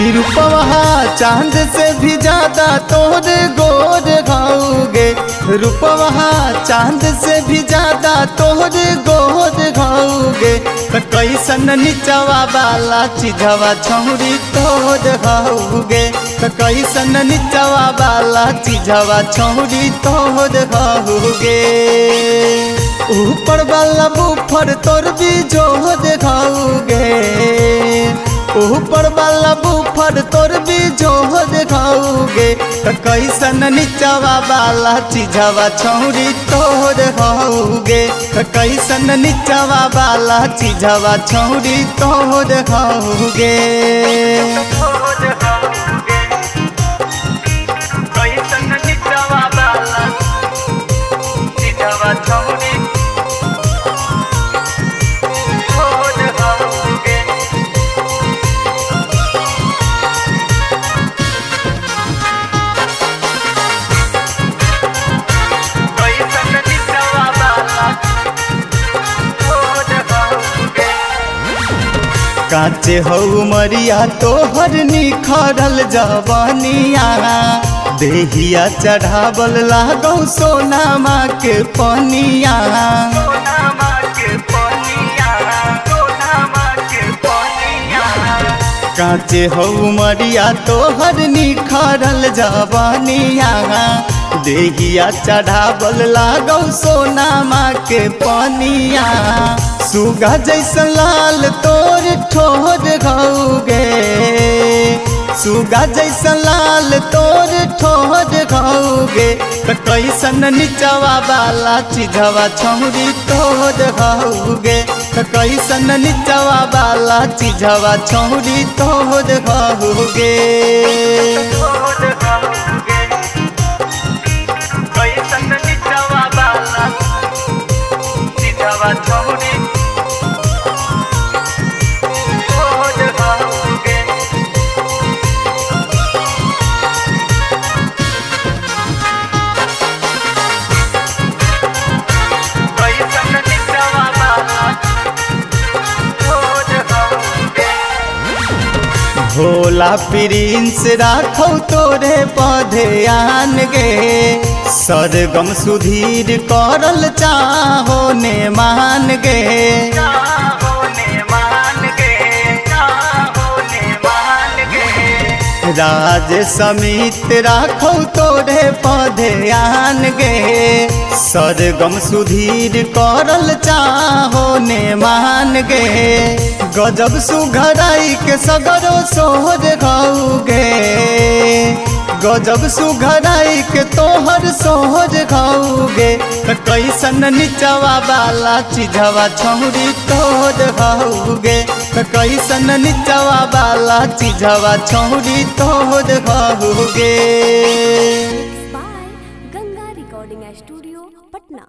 कि रूपवा चांद से भी ज्यादा तोर गोर घाओगे, रूपवा चांद से भी ज्यादा तोर गोर घाओगे। तो कैसन निचवा वाला चीजवा छौरी तोर घाओगे, तो कैसन निचवा वाला चीजवा छौरी तोर घाओगे। ऊपर वाला बुफर तोर भी जोर घाओगे, ऊपर वाला बुफर तोर भी जोर घाओगे। तो कैसन निचवा वाला चीजवा छौरी तोर घाओगे, तो कैसन निचवा वाला चीजवा छौरी तोर घाओगे। कैसन निचवा वाला चीजवा छौरी तोर घाओगे। काचे हऊ मरिया तोहर निखरल जवानिया, देहिया चढ़ावल लागौ सोनामा के पनिया। काचे हऊ मरिया तोहर निखरल जवानिया, देहिया चढ़ावल लागौ सोनामा के पनिया। सुगा जैसा लाल तोर ठोर घाओगे, सुगा जैसा लाल तोर ठोर घाओगे। तो कैसन निचवा वाला चीजवा छौरी तोर घाओगे, तो कैसन निचवा वाला चीजवा छौरी तोर घाओगे। कैसन निचवा वाला चीजवा छौरी भोला प्रिंस राखौ तोरे पौधे आन गे, सरगम सुधीर करल चाहो ने मान गे। राज समित राखौ तोरे पौधे आन गे, सरगम सुधीर करल चाहो ने मान गे। गजब सुघराई के सगरो सोहर घाओगे, गजब सुघराई के तोहर सोहर घाओगे। तो कैसन निचवा वाला चीजवा छौरी तोर घाओगे, तो कैसन निचवा वाला चीजवा छौरी तोर घाओगे। Ganga recording studio Patna.